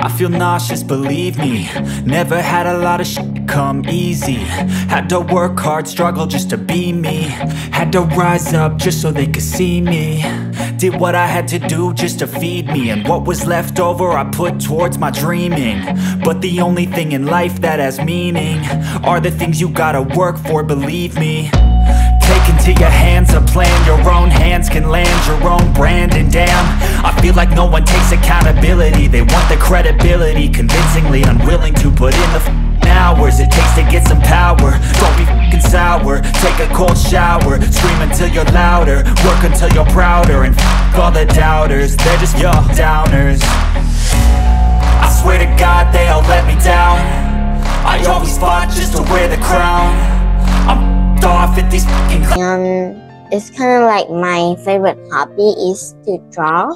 I feel nauseous, believe me. Never had a lot of shit come easy. Had to work hard, struggle just to be me. Had to rise up just so they could see me. Did what I had to do just to feed me. And what was left over I put towards my dreaming. But the only thing in life that has meaning are the things you gotta work for, believe me. Take into your hands a plan. Your own hands can land your own brand. And damn, I feel like no one takes accountability. They want the credibility, convincingly unwilling to put in the hours it takes to get some power. Don't be f***ing sour. Take a cold shower. Scream until you're louder. Work until you're prouder. And f*** all the doubters, they're just your downers. I swear to God they all let me down. I always fought just to wear the crown. I'm off at these fucking It's kind of like my favorite hobby is to draw.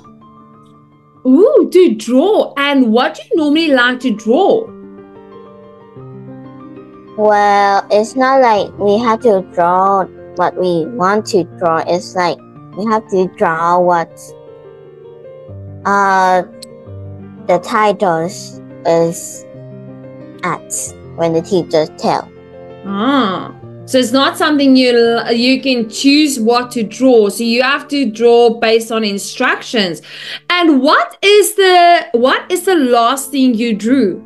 Ooh, to draw. And what do you normally like to draw? Well, it's not like we have to draw what we want to draw. It's like we have to draw what the titles is at when the teachers tell. Ah. So it's not something you can choose what to draw. So you have to draw based on instructions. And what is the last thing you drew?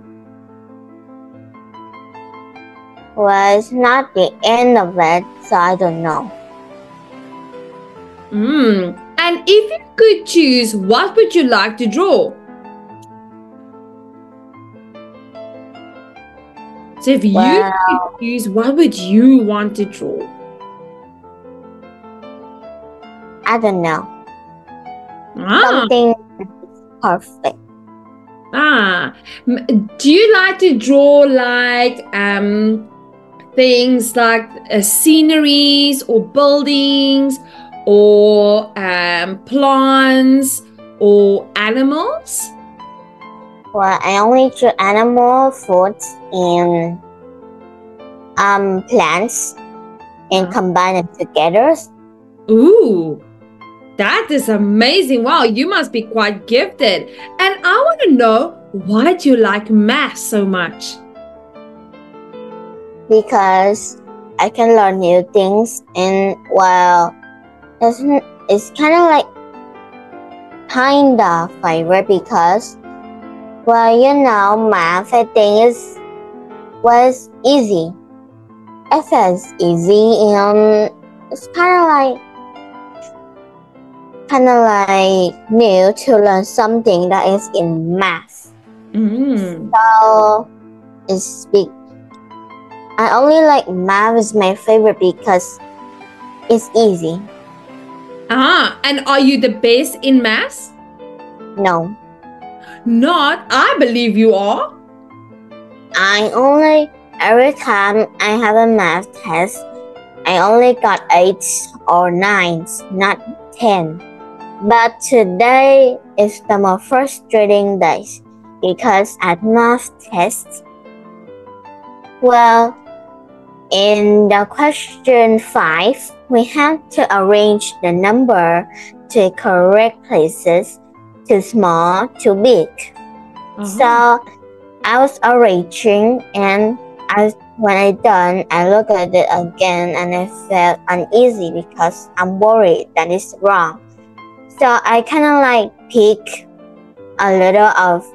Well, it's not the end of it, so I don't know. And if you could choose, what would you like to draw? So if you could choose, what would you want to draw? I don't know. Something perfect. Do you like to draw like things like sceneries or buildings or plants or animals? Well, I only draw animal, fruits, and plants, and combine them together. Ooh, that is amazing! Wow, you must be quite gifted. And I want to know, why do you like math so much? Because I can learn new things, and well, it's kind of favorite because. Well, you know, math, I think was easy. I felt it's easy, and it's kind of like new to learn something that is in math. So it's big. I only like math is my favorite because it's easy. And are you the best in math? No. Not, I believe you are. Every time I have a math test, I only got 8s or 9s, not 10. But today is the most frustrating day because at math tests, well, in the question 5, we have to arrange the number to correct places. Too small, too big. So I was arranging, and when I done, I looked at it again, and I felt uneasy because I'm worried that it's wrong. So I kind of like pick a little of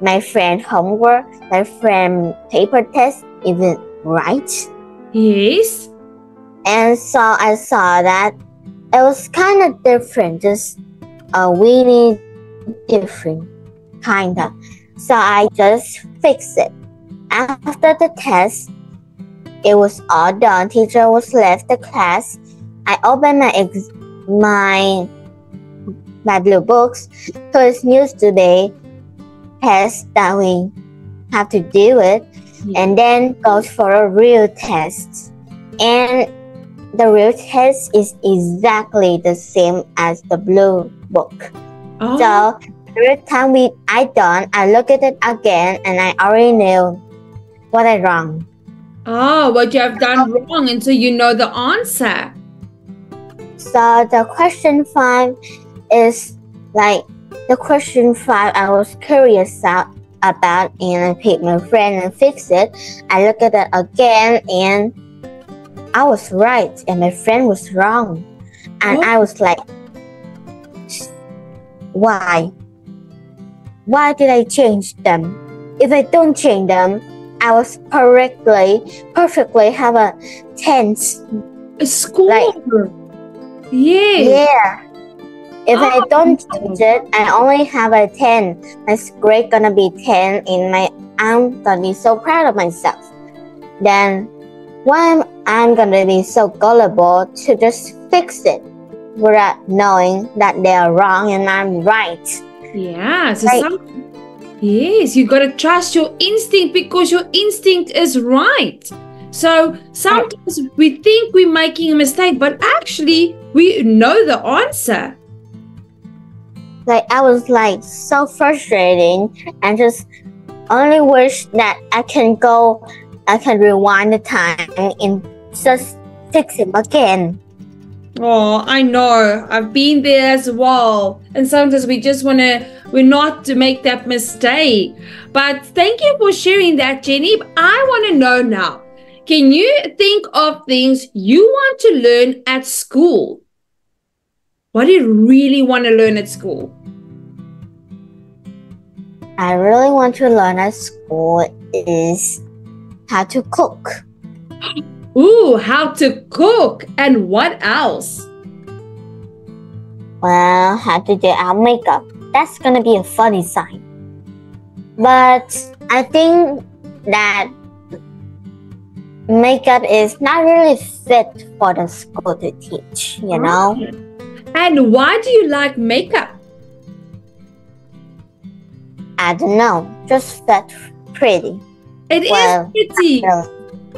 my friend's homework, my friend's paper test, even right. Yes. And so I saw that it was kind of different, just really different, kinda. So I just fixed it. After the test, it was all done. Teacher was left the class. I opened my blue books. So it's news today test that we have to do it, and then goes for a real test. And the real test is exactly the same as the blue book. So every time I look at it again, and I already knew what I wrong. What you have done wrong, and so you know the answer. So the question 5 is like the question 5 I was curious about, and I picked my friend and fixed it. I looked at it again and I was right and my friend was wrong. And I was like, why? Why did I change them? If I don't change them, I was perfectly have a 10. A score. Like, yeah. If I don't change it, I only have a 10. My grade gonna be 10 and I'm gonna be so proud of myself. Then why I'm gonna be so gullible to just fix it without knowing that they are wrong and I'm right. Yeah, so Right. yes, you gotta trust your instinct because your instinct is right. So sometimes we think we're making a mistake, but actually we know the answer. Like I was like so frustrating and just only wish that I can rewind the time and just fix it again. Oh, I know. I've been there as well. And sometimes we're not to make that mistake. But thank you for sharing that, Jenny. I want to know now. Can you think of things you want to learn at school? What do you really want to learn at school? I really want to learn at school is how to cook. Ooh, how to cook. And what else? Well, how to do our makeup. That's gonna be a funny side. But I think that makeup is not really fit for the school to teach, you know? And why do you like makeup? I don't know. Just fit pretty. It is pretty.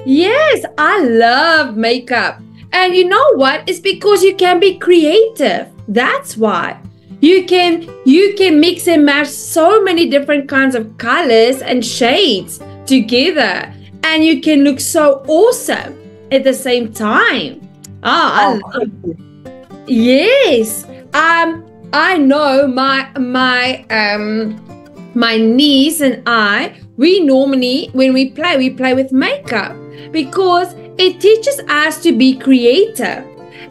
Yes, I love makeup. And you know what? It's because you can be creative. That's why. You can mix and match so many different kinds of colors and shades together. And you can look so awesome at the same time. I love it. Yes. I know my niece and I, we normally, when we play with makeup because it teaches us to be creative.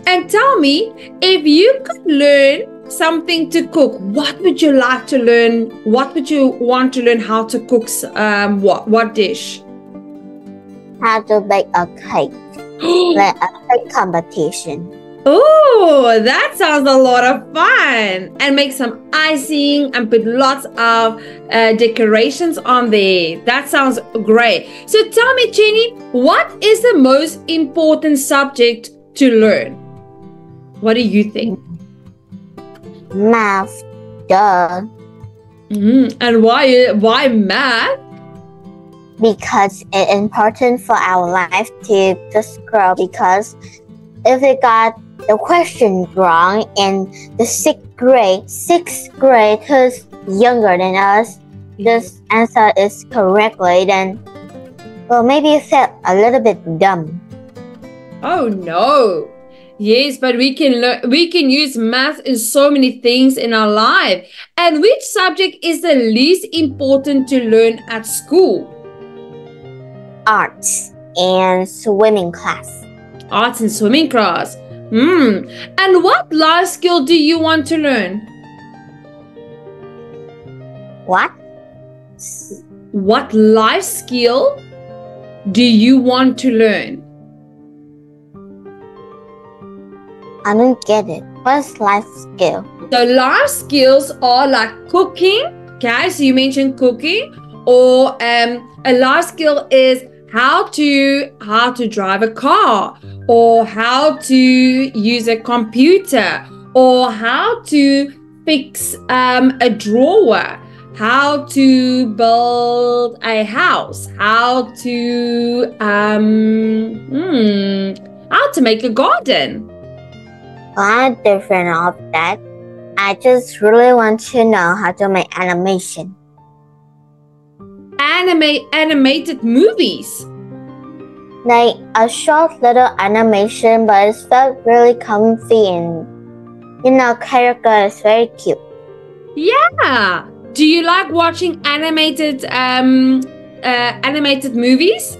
And tell me, if you could learn something to cook, what would you like to learn? What would you want to learn how to cook? What dish? How to bake a cake. Like a cake competition. Oh, that sounds a lot of fun. And make some icing and put lots of decorations on there. That sounds great. So tell me, Jenny, what is the most important subject to learn? What do you think? Math. Duh. And why math? Because it's important for our life to just grow. Because if we got the question wrong and the sixth grade who's younger than us just answer is correctly, then well, maybe it felt a little bit dumb. Oh no. Yes, but we can use math in so many things in our life. And which subject is the least important to learn at school? Arts and swimming class. Arts and swimming class. And what life skill do you want to learn? What? What life skill do you want to learn? I don't get it. What's life skill? So life skills are like cooking. Okay, so you mentioned cooking, or a life skill is how to drive a car, or how to use a computer, or how to fix a drawer, how to build a house, how to make a garden. I'm different of that. I just really want to know how to make animation. Animated movies. Like a short little animation, but it felt really comfy and character is very cute. Yeah. Do you like watching animated movies?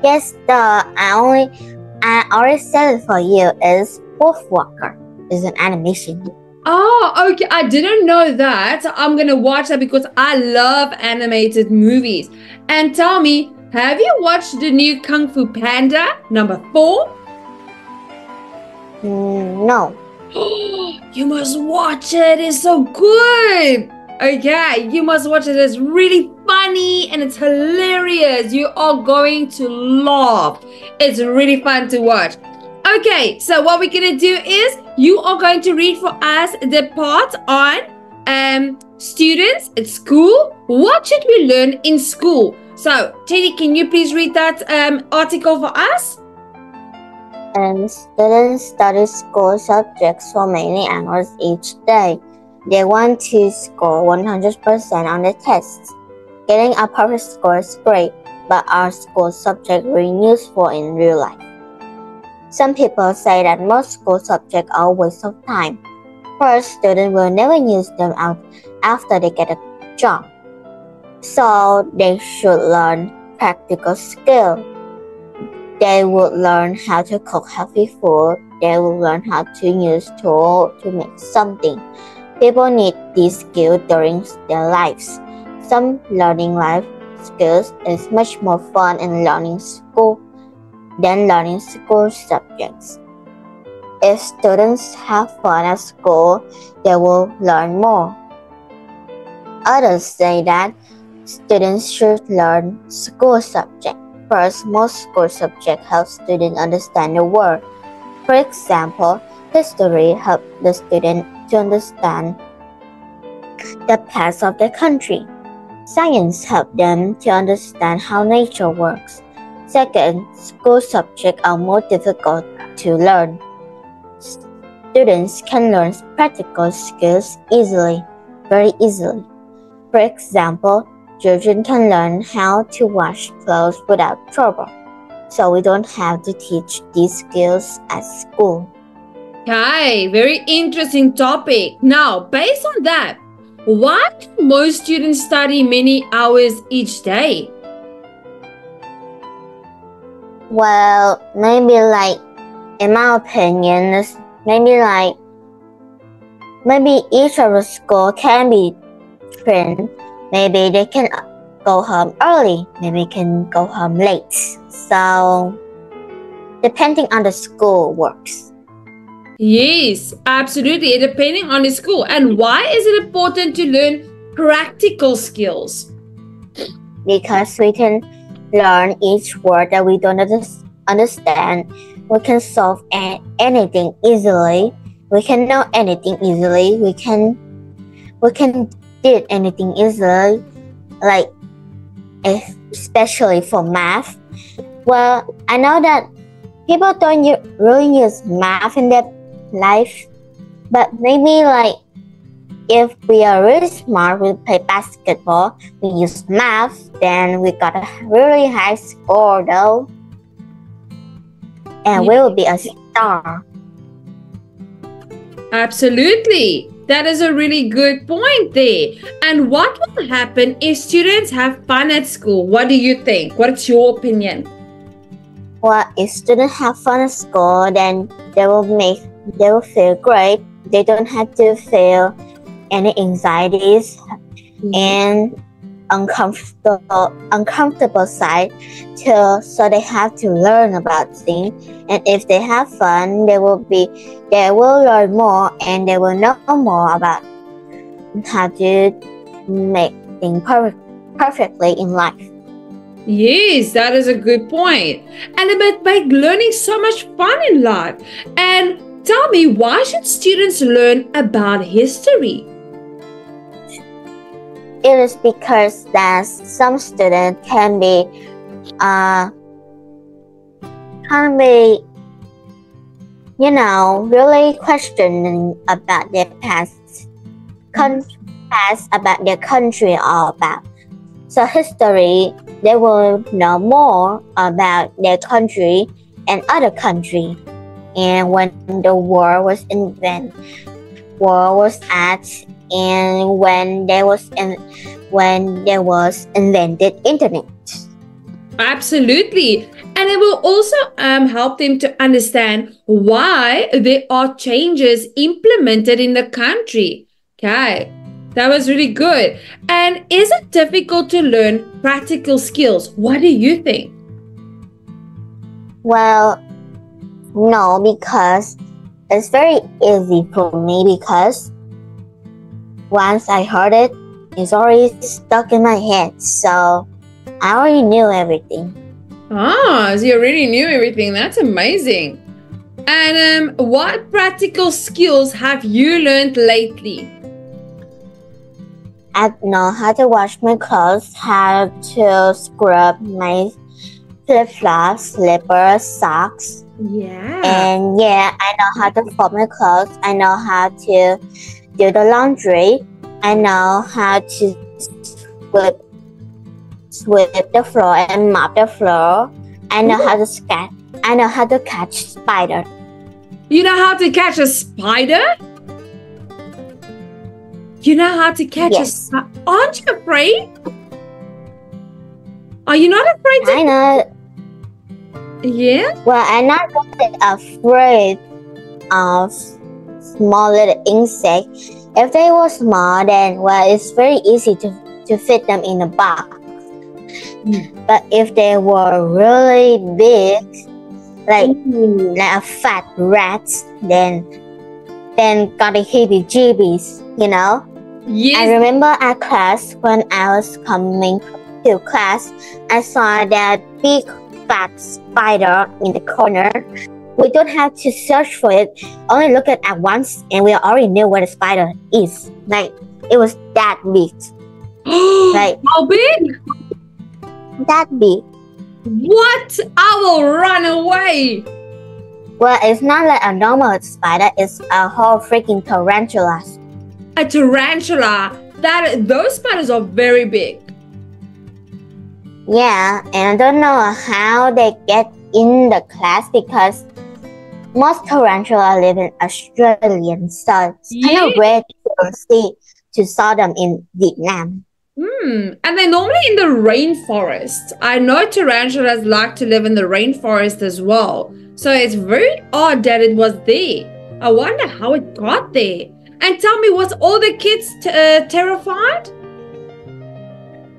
Yes, I already said it for you is Wolf Walker. Is an animation. Oh, okay. I didn't know that. I'm gonna watch that because I love animated movies. And tell me, have you watched the new Kung Fu Panda #4? No. You must watch it. It's so good. Okay, you must watch it. It's really funny and it's hilarious. You are going to laugh. It's really fun to watch. Okay, so what we're gonna do is you are going to read for us the part on students at school. What should we learn in school? So, Teddy, can you please read that article for us? And students study school subjects for many hours each day. They want to score 100% on the tests. Getting a perfect score is great, but are school subjects really useful in real life? Some people say that most school subjects are a waste of time. First, students will never use them out after they get a job. So they should learn practical skills. They would learn how to cook healthy food. They will learn how to use tools to make something. People need these skills during their lives. Some learning life skills is much more fun in learning school than learning school subjects. If students have fun at school, they will learn more. Others say that students should learn school subjects. First, most school subjects help students understand the world. For example, history helps the student to understand the past of the country. Science helps them to understand how nature works. Second, school subjects are more difficult to learn. Students can learn practical skills very easily. For example, children can learn how to wash clothes without trouble, so we don't have to teach these skills at school. Okay, very interesting topic. Now, based on that, why do most students study many hours each day? Well, maybe in my opinion, maybe each of the school can be different. Maybe they can go home early, maybe can go home late. So, depending on the school works. Yes, absolutely. Depending on the school. And why is it important to learn practical skills? Because we can learn each word that we don't understand. We can solve anything easily. We can know anything easily. We can did anything easily, especially for math. Well, I know that people don't really use math in their life, but maybe if we are really smart, we play basketball, we use math, then we got a really high score though, and we will be a star. Absolutely. That is a really good point there. And what will happen if students have fun at school? What do you think? What's your opinion? Well, if students have fun at school, then they will feel great. They don't have to feel any anxieties and uncomfortable side so they have to learn about things, and if they have fun they will learn more and they will know more about how to make things perfectly in life. Yes, that is a good point. And about by learning so much fun in life. And tell me, why should students learn about history? It is because that some students can be really questioning about their past about their country or about. So history, they will know more about their country and other country. And when the war was at and when there was invented internet. Absolutely. And it will also help them to understand why there are changes implemented in the country. Okay, that was really good. And is it difficult to learn practical skills? What do you think? Well, no, because it's very easy for me because once I heard it, it's already stuck in my head. So I already knew everything. Ah, so you already knew everything. That's amazing. And what practical skills have you learned lately? I know how to wash my clothes, how to scrub my flip-flops, slippers, socks. Yeah. And yeah, I know how to fold my clothes. I know how to do the laundry. I know how to sweep the floor and mop the floor. I know how to sketch. I know how to catch spider. You know how to catch a spider? You know how to catch a spider? Aren't you afraid? Are you not afraid to? I know. Yeah? Well, I'm not really afraid of small little insects. If they were small, then well, it's very easy to fit them in a box. But if they were really big, like a fat rat, then got the heebie-jeebies, you know? Yes. I remember at class when I was coming to class, I saw that big fat spider in the corner. We don't have to search for it. Only look at it once, and we already knew where the spider is. Like it was that big. Like how big? That big. What? I will run away. Well, it's not like a normal spider. It's a whole freaking tarantula. A tarantula. Those spiders are very big. Yeah, and I don't know how they get in the class because most tarantula live in Australia, so it's kind of rare to saw them in Vietnam. And they're normally in the rainforest. I know tarantulas like to live in the rainforest as well. So it's very odd that it was there. I wonder how it got there. And tell me, was all the kids terrified?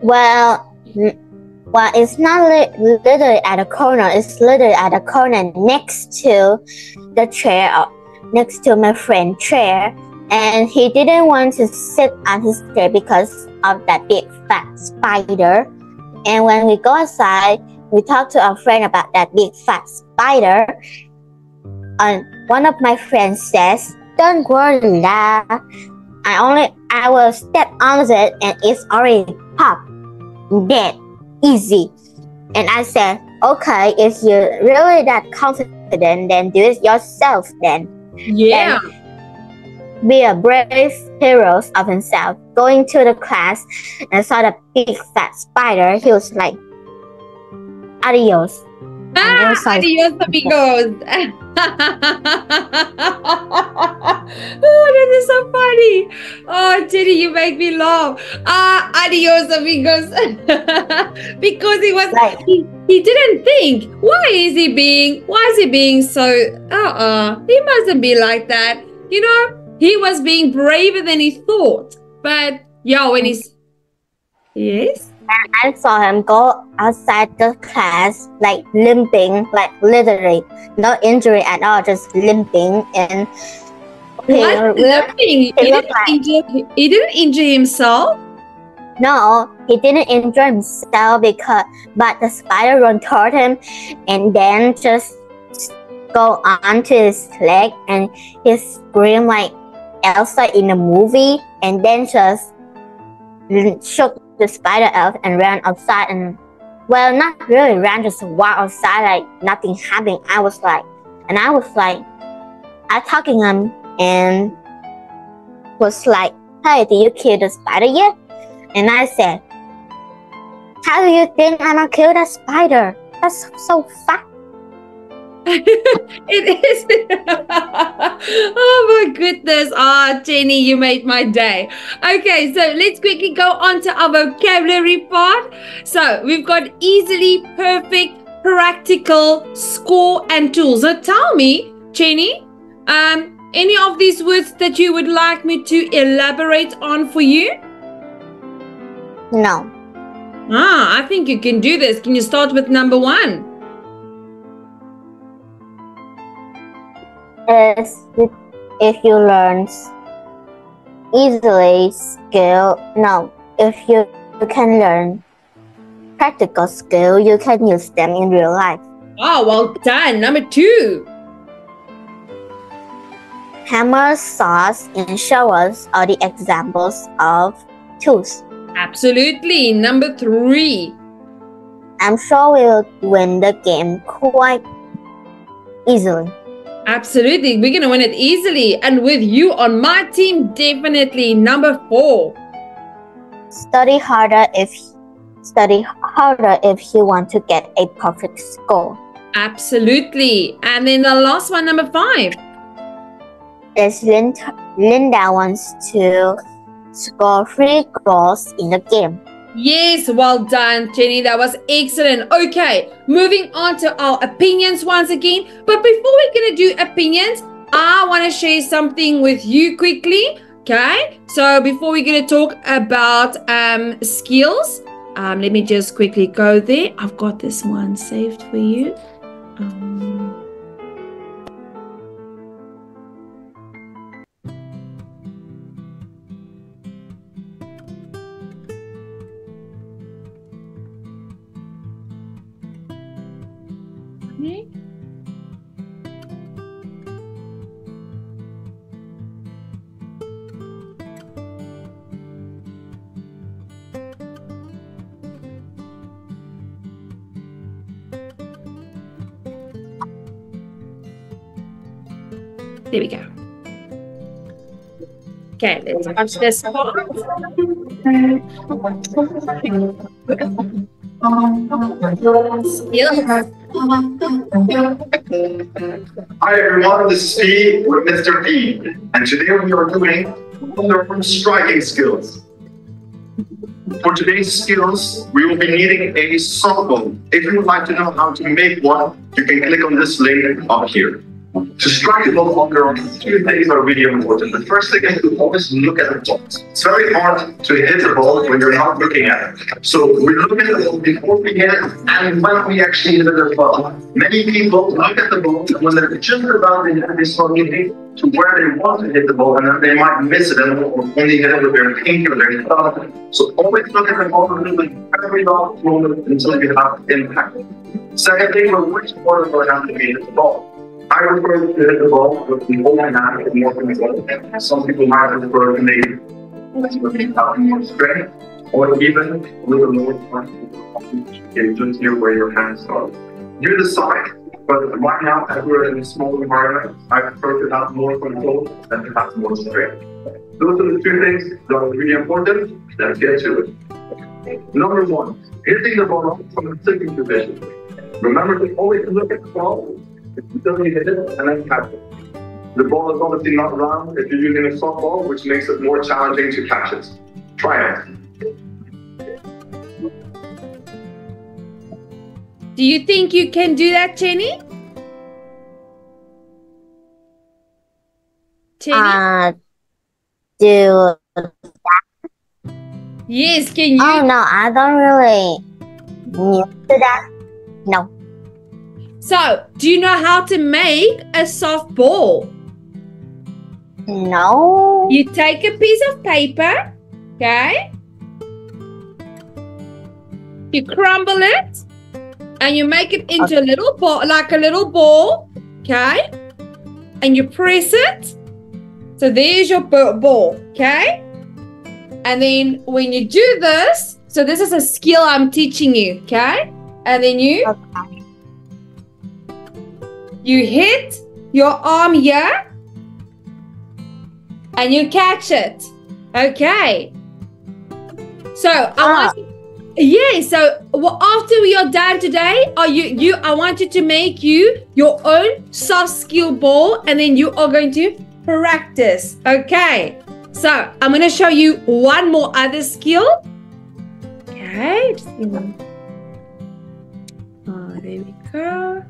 Well, it's not literally at a corner. It's literally at a corner next to the chair, next to my friend's chair. And he didn't want to sit on his chair because of that big fat spider. And when we go outside, we talk to our friend about that big fat spider. And one of my friends says, "Don't worry, lah. I will step on it and it's already popped, dead, easy." And I said, "Okay, if you're really that confident, then do it yourself then." Yeah. Then be a brave heroes of himself. Going to the class and saw the big fat spider. He was like, "Adios." Adios, amigos. Oh, that is so funny. Oh, Teddy, you make me laugh. Adios, amigos. Because he didn't think. Why is he being so? He mustn't be like that. You know, he was being braver than he thought. But yeah, when he's yes. And I saw him go outside the class, like limping, like literally, no injury at all, just limping. And limping? He didn't injure himself? No, he didn't injure himself but the spider run toward him, and then just go onto his leg, and he screamed like Elsa in the movie, and then just shook the spider off and ran outside. And well, not really ran, just walked outside like nothing happened. I was like I talking to him and was like, "Hey, did you kill the spider yet?" And I said, "How do you think I'm gonna kill that spider? That's so fat." It is. Oh my goodness. Ah, Jenny, you made my day. Okay, so let's quickly go on to our vocabulary part. So we've got easily, perfect, practical, score, and tools. So tell me, Jenny, any of these words that you would like me to elaborate on for you? No. I think you can do this. Can you start with number 1? If you learn easily skill, no. If you can learn practical skill, you can use them in real life. Oh, well done. Number 2. Hammer, saws, and shovels are the examples of tools. Absolutely. Number 3. I'm sure we'll win the game quite easily. Absolutely. We're going to win it easily. And with you on my team, definitely. Number 4. Study harder if you want to get a perfect score. Absolutely. And then the last one, number 5. Linda wants to score 3 goals in the game. Yes, well done, Jenny. That was excellent. Okay, moving on to our opinions once again. But before we're going to do opinions, I want to share something with you quickly. Okay, so before we're going to talk about skills, let me just quickly go there. I've got this one saved for you. Okay. There we go. Okay, let's watch this part. Hi everyone, this is P with Mr. P, and today we are doing learn striking skills. For today's skills, we will be needing a softball. If you would like to know how to make one, you can click on this link up here. To strike the ball on your own, 2 things are really important. The first thing is to always look at the ball. It's very hard to hit the ball when you're not looking at it. So we look at the ball before we hit it and when we actually hit the ball. Many people look at the ball when they're just about to hit it, they start looking to where they want to hit the ball and then they might miss it and only hit it with their pinky or their thumb. So always look at the ball and really very long moment until you have impact. Second thing, which part of our hand to be hit the ball. I prefer to hit the ball with the whole hand and more control. Some people might prefer to make more strength or even with a lower part. Just here where your hands are. You decide, but right now, as we're in a small environment, I prefer to have more control than to have more strength. Those are the 2 things that are really important. Let's get to it. Number 1, hitting the ball from a sitting position. Remember to always look at the ball. If you don't hit it, and then catch it. The ball is obviously not round if you're using a softball, which makes it more challenging to catch it. Try it. Do you think you can do that, Jenny? Jenny? Do Yes, can you? Oh no, I don't really need to that. No. So, do you know how to make a soft ball? No. You take a piece of paper, okay? You crumble it, and you make it into a little ball, like a little ball, okay? And you press it. So there's your ball, okay? And then when you do this, so this is a skill I'm teaching you, okay? And then you hit your arm here and you catch it. Okay. So I Yeah, so after we are done today, I want you to make your own soft skill ball, and then you are going to practice. Okay, so I'm going to show you one more other skill. Okay, just give me. Oh, there we go.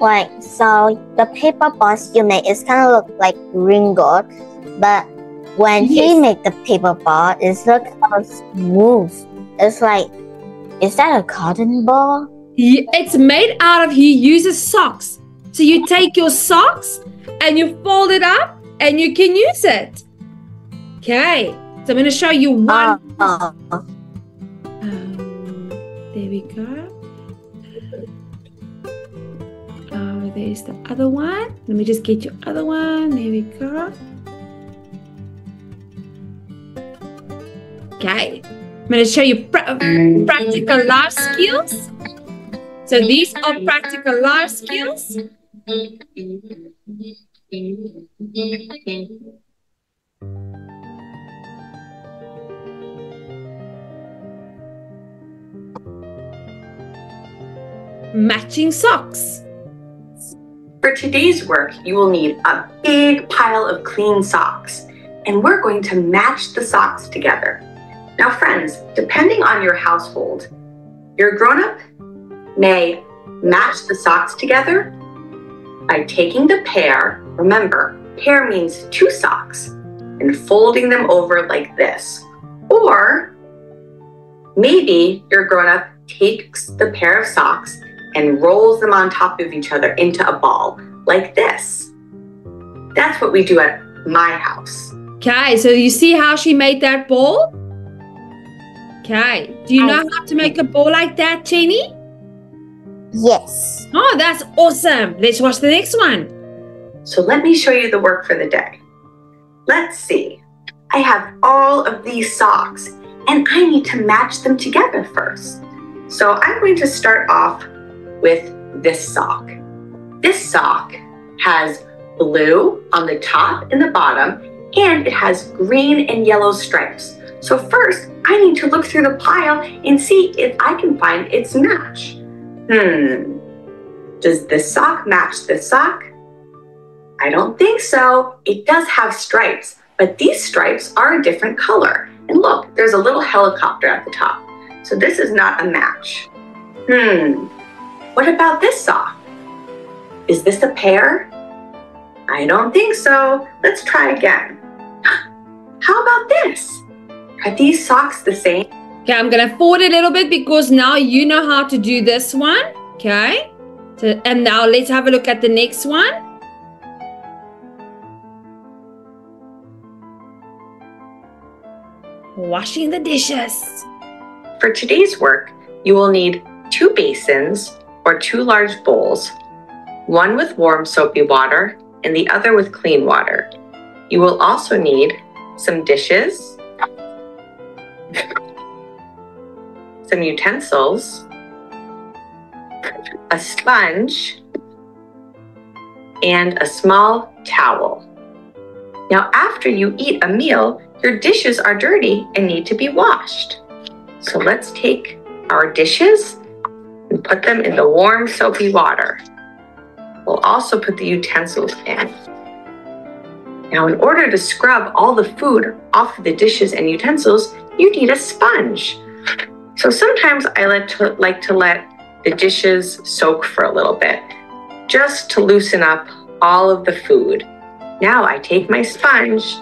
Right, so the paper box you made is kind of look like Ringo, but when he Yes. made the paper ball, it's look how smooth. It's like, is that a cotton ball? It's made out of, he uses socks. So you take your socks and you fold it up and you can use it. Okay, so I'm going to show you one. Oh, There we go. Oh, there's the other one. Let me just get your other one. There we go. Okay, I'm going to show you practical life skills. So these are practical life skills. Matching socks. For today's work, you will need a big pile of clean socks, and we're going to match the socks together. Now, friends, depending on your household, your grown-up may match the socks together by taking the pair, remember, pair means 2 socks, and folding them over like this. Or maybe your grown-up takes the pair of socks and rolls them on top of each other into a ball, like this. That's what we do at my house. Okay, so you see how she made that ball? Okay, do you know how to make a ball like that, Jenny? yes. Oh, that's awesome. Let's watch the next one. So let me show you the work for the day. Let's see. I have all of these socks, and I need to match them together first. So I'm going to start off with this sock. This sock has blue on the top and the bottom, and it has green and yellow stripes. So first, I need to look through the pile and see if I can find its match. Does this sock match this sock? I don't think so. It does have stripes, but these stripes are a different color. And look, there's a little helicopter at the top. So this is not a match. What about this sock? Is this a pair? I don't think so. Let's try again. How about this? Are these socks the same? Okay, I'm going to forward a little bit because now you know how to do this one. Okay, so, and now let's have a look at the next one. Washing the dishes. For today's work, you will need 2 basins or 2 large bowls, one with warm soapy water and the other with clean water. You will also need some dishes, some utensils, a sponge, and a small towel. Now, after you eat a meal, your dishes are dirty and need to be washed. So let's take our dishes and put them in the warm soapy water. We'll also put the utensils in. Now, in order to scrub all the food off of the dishes and utensils, you need a sponge. So sometimes I like to let the dishes soak for a little bit, just to loosen up all of the food. Now I take my sponge,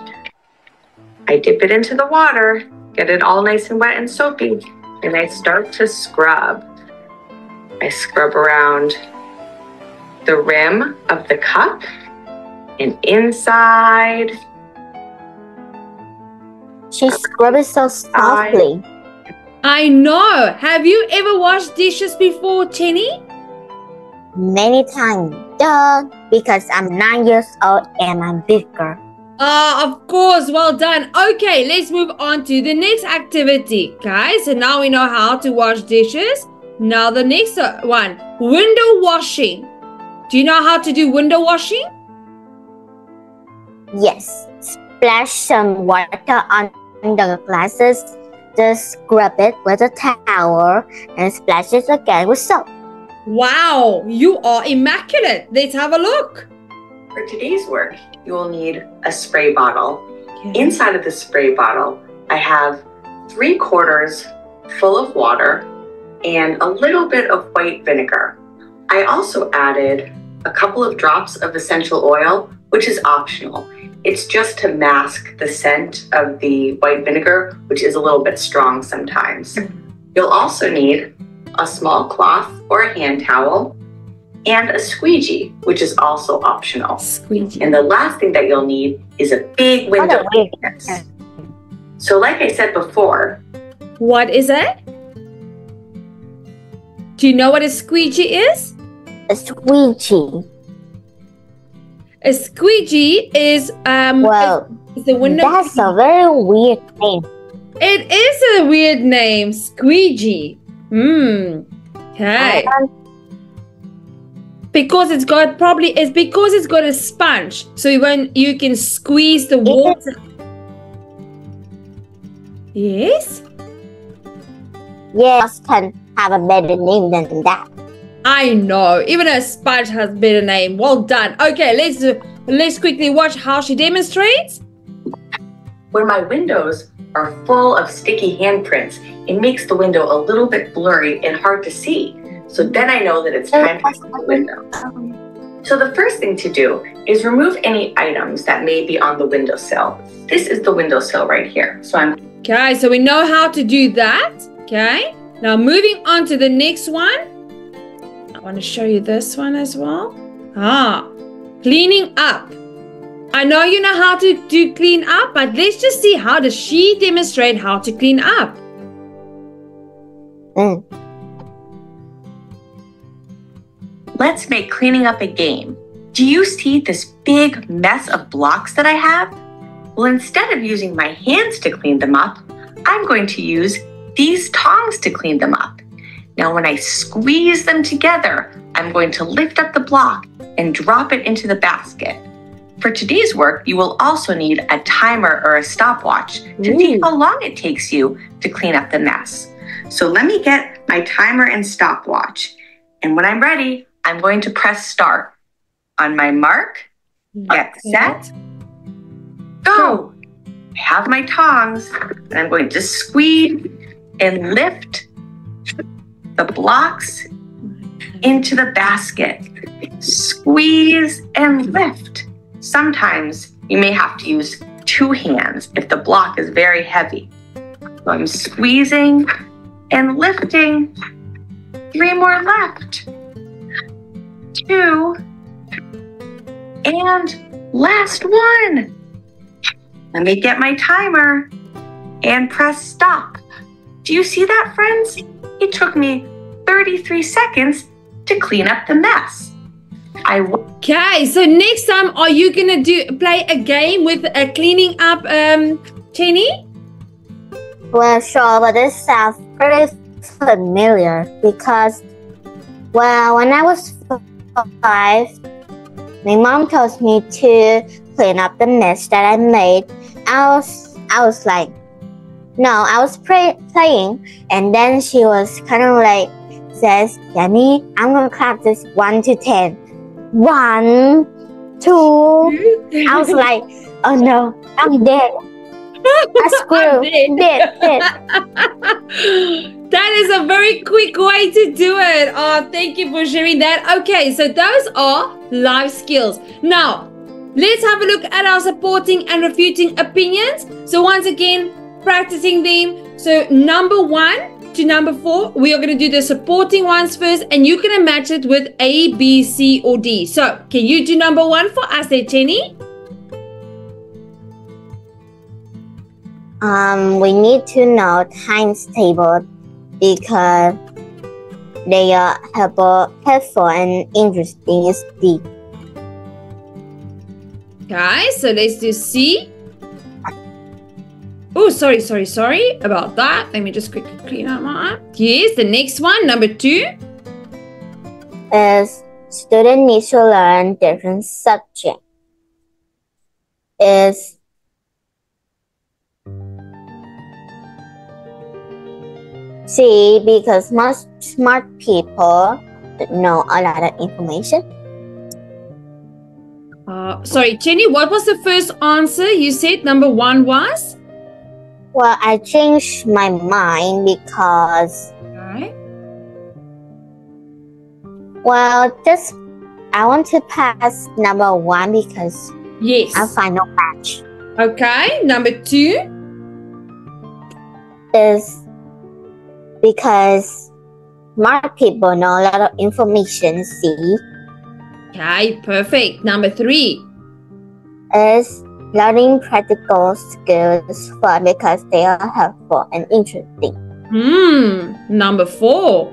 I dip it into the water, get it all nice and wet and soapy, and I start to scrub. I scrub around the rim of the cup and inside. She scrubs so softly. I know. Have you ever washed dishes before, Jenny? Many times. Duh, because I'm 9 years old and I'm bigger. Of course, well done. Okay, let's move on to the next activity. Guys, so now we know how to wash dishes. Now the next one, window washing. Do you know how to do window washing? Yes. Splash some water on the glasses. Just scrub it with a towel and splash it again with soap. Wow, you are immaculate. Let's have a look. For today's work, you will need a spray bottle. Okay. Inside of the spray bottle, I have 3/4 full of water and a little bit of white vinegar. I also added a couple of drops of essential oil, which is optional. It's just to mask the scent of the white vinegar, which is a little bit strong sometimes. You'll also need a small cloth or a hand towel and a squeegee, which is also optional. Squeegee. And the last thing that you'll need is a big window thickness. So like I said before, What is it? Do you know what a squeegee is? A squeegee. A squeegee is Well, it's a window. that's a very weird name. It is a weird name, squeegee. Okay. Because it's got a sponge. So when you can squeeze the water. Yes? Yes, can have a better name than that. I know. Even a sponge has better name. Well done. Okay, let's quickly watch how she demonstrates. when my windows are full of sticky handprints, it makes the window a little bit blurry and hard to see. So then I know that it's time to close the window. So the first thing to do is remove any items that may be on the windowsill. This is the windowsill right here. Okay, so we know how to do that. Okay, now moving on to the next one. I want to show you this one as well. Cleaning up. I know you know how to do clean up, but let's just see how does she demonstrate how to clean up. Let's make cleaning up a game. Do you see this big mess of blocks that I have? Well, instead of using my hands to clean them up, I'm going to use these tongs to clean them up. Now, when I squeeze them together, I'm going to lift up the block and drop it into the basket. For today's work, you will also need a timer or a stopwatch to see how long it takes you to clean up the mess. So let me get my timer and stopwatch. And when I'm ready, I'm going to press start. On my mark, get set, go. I have my tongs, and I'm going to squeeze and lift the blocks into the basket. Squeeze and lift. Sometimes you may have to use 2 hands if the block is very heavy. So I'm squeezing and lifting. 3 more left. 2. And last one. Let me get my timer and press stop. Do you see that, friends? It took me 33 seconds to clean up the mess. Okay, so next time, are you gonna play a game with cleaning up, Jenny? Well, sure, but this sounds pretty familiar because, well, when I was 5, my mom told me to clean up the mess that I made. I was like, no, I was playing, and then she was kind of like says, Jenny, I'm gonna count this 1 to 10. 1, 2. I was like, oh no, I'm dead. I screwed. Dead. That is a very quick way to do it. Oh, thank you for sharing that. Okay, so those are life skills. Now, let's have a look at our supporting and refuting opinions. So once again, practicing them. So number 1 to number 4, we are going to do the supporting ones first, and you're going to match it with A, B, C, or D. So can you do number 1 for us there, Jenny? We need to know times table because they are helpful and interesting. Is deep. Okay, so let's do C. Oh, sorry about that. Let me just quickly clean out my app. Yes, the next one, number 2. Is student need to learn different subject. Is C, because most smart people know a lot of information. Sorry, Jenny, what was the first answer? You said number 1 was? Well, I changed my mind because, Okay. well, just I want to pass number 1 because Yes. I find no match. Okay, number 2. Is because smart people know a lot of information. See, Okay, perfect. Number 3. is learning practical skills fun because they are helpful and interesting. Number 4.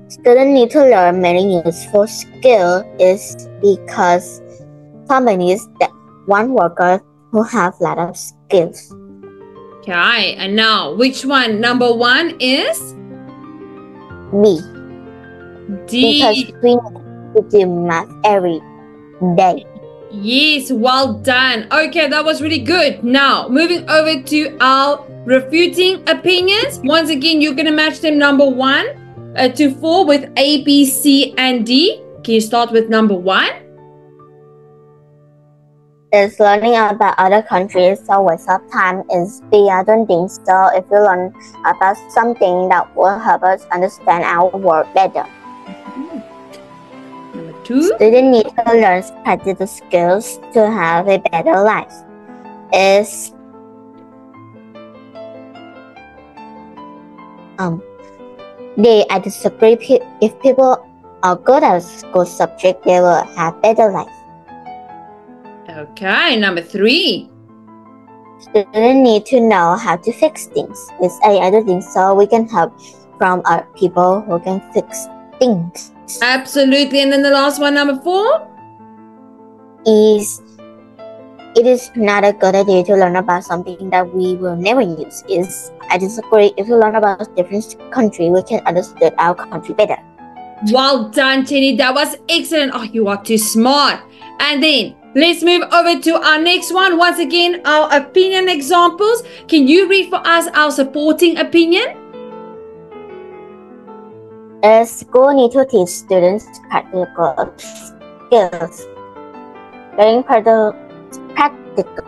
Students need to learn many useful skills is because companies that want workers who have a lot of skills. Okay, and now which one? Number 1 is B, because D. we need to do math every day. Yes, well done. Okay, that was really good. Now, moving over to our refuting opinions. Once again, you're going to match them number 1 to 4 with A, B, C, and D. Can you start with number 1? Is learning about other countries a waste of time? Is B, I don't think so. If you learn about something that will help us understand our world better. Number 2. Students need to learn practical skills to have a better life. Is D, I disagree. If people are good at a school subject, they will have better life. Okay, number 3. Students need to know how to fix things. Is A, I don't think so. We can help from people who can fix things. Absolutely. And then the last one, number 4. Is it is not a good idea to learn about something that we will never use. Is I disagree. If you learn about a different country, we can understand our country better. Well done, Jenny. That was excellent. Oh, you are too smart. And then let's move over to our next one. Once again, our opinion examples. Can you read for us our supporting opinion? A school need to teach students practical skills. Learning practical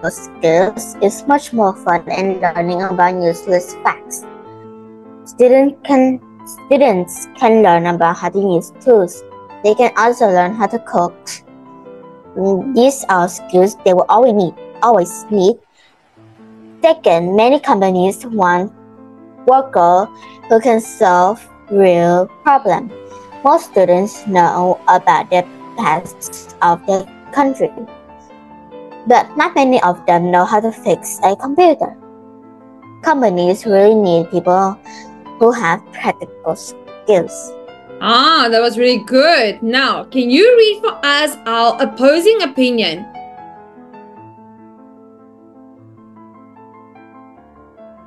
skills is much more fun than learning about useless facts. Students can learn about how to use tools. They can also learn how to cook. These are skills they will always need. Second, many companies want workers who can solve real problems. Most students know about the past of their country, but not many of them know how to fix a computer. Companies really need people who have practical skills. Ah, that was really good. Now, can you read for us our opposing opinion?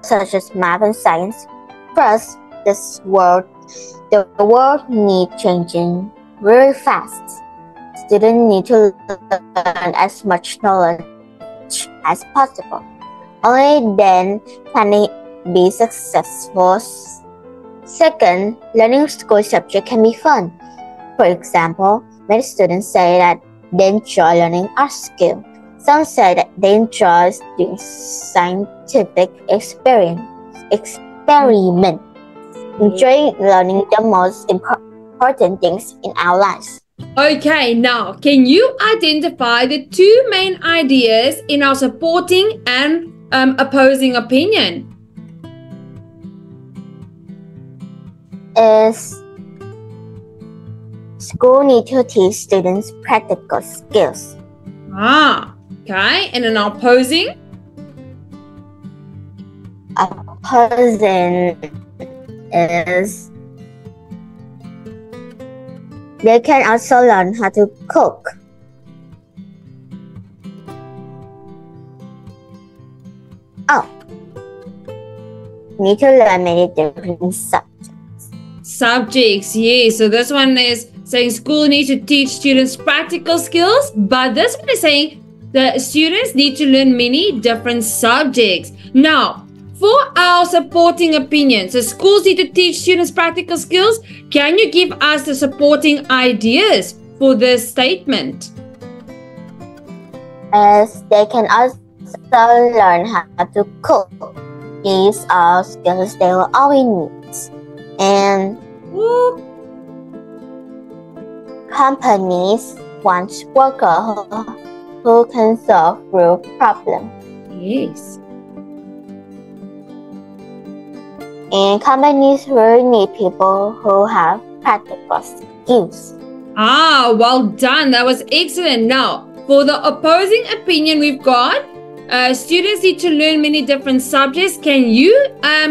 Such as math and science. First, the world needs changing really fast. Students need to learn as much knowledge as possible. Only then can they be successful. Second, learning school subject can be fun. For example, many students say that they enjoy learning art skill. Some say that they enjoy doing scientific experiment. Enjoying learning the most important things in our lives. Okay, now, can you identify the 2 main ideas in our supporting and opposing opinion? Is school need to teach students practical skills. Ah, okay. And an opposing? Opposing is they can also learn how to cook. Oh, need to learn many different Subjects, yes. So this one is saying school needs to teach students practical skills, but this one is saying the students need to learn many different subjects. Now, for our supporting opinion, so schools need to teach students practical skills. Can you give us the supporting ideas for this statement? As they can also learn how to cook. These are skills they will always need. And companies want workers who can solve real problems. Yes. And companies really need people who have practical skills. Ah, well done. That was excellent. Now, for the opposing opinion, we've got students need to learn many different subjects. Can you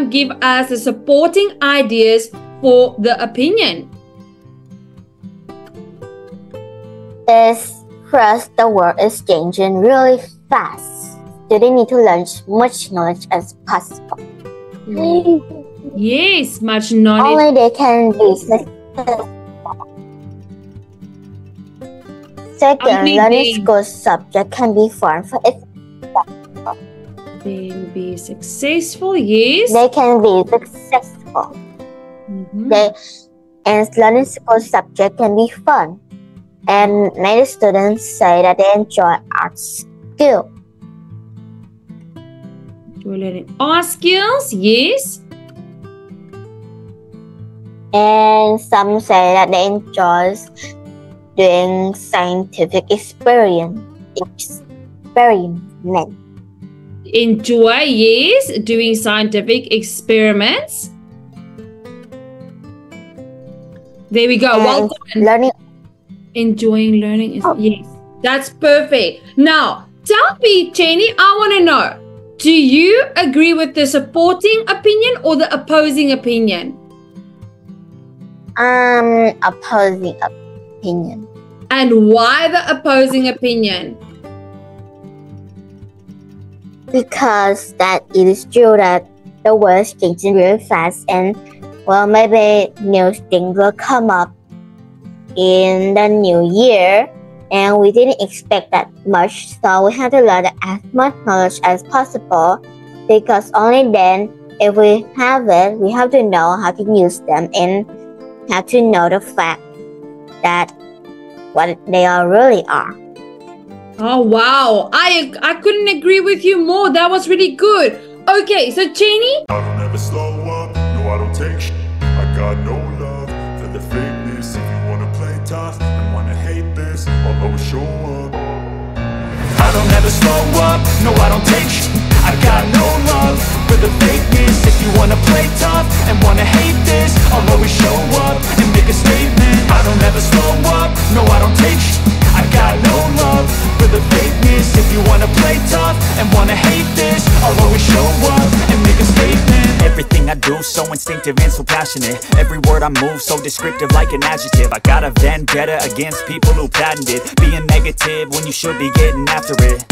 give us the supporting ideas for the opinion? First, the world is changing really fast. Students need to learn as much knowledge as possible. Yes, much knowledge. Only they can be successful. Second, learning school subject can be fun for it. Then be successful, yes. They can be successful. And learning school subject can be fun. And many students say that they enjoy art skill. We're learning art skills, yes. And some say that they enjoy doing scientific experiment. Enjoy, yes, doing scientific experiments. There we go. And well done. Learning. Enjoying learning is yes. That's perfect. Now, tell me, Jenny, I want to know, do you agree with the supporting opinion or the opposing opinion? Opposing opinion. And why the opposing opinion? Because that it is true that the world is changing really fast, and well, maybe new things will come up in the new year, and we didn't expect that much, so we have to learn as much knowledge as possible, because only then, if we have it, we have to know how to use them and have to know the fact that what they are really are. Oh wow, I couldn't agree with you more. That was really good. Okay, so Jenny, I don't ever slow up, no I don't take shit. I got no love for the fakeness. If you wanna play tough and wanna hate this, I'll always show up. I don't ever slow up, no I don't take shit. I got no love for the fakeness. If you wanna play tough and wanna hate this, I'll always show up and make a statement. I don't ever slow up, no I don't take shit. I got no love for the fakeness. If you wanna play tough and wanna hate this, I'll always show up and make a statement. Everything I do so instinctive and so passionate. Every word I move so descriptive like an adjective. I got a vendetta against people who patented being negative when you should be getting after it.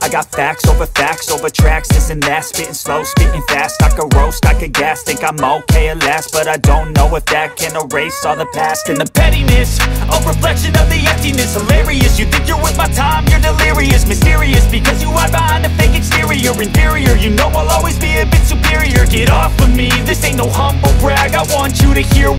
I got facts over tracks, this and that. Spitting slow, spitting fast. I could roast, I could gas. Think I'm okay at last, but I don't know if that can erase all the past. And the pettiness, a reflection of the emptiness. Hilarious, you think you're worth my time, you're delirious. Mysterious, because you hide behind a fake exterior. Inferior, you know I'll always be a bit superior. Get off of me, this ain't no humble brag. I want you to hear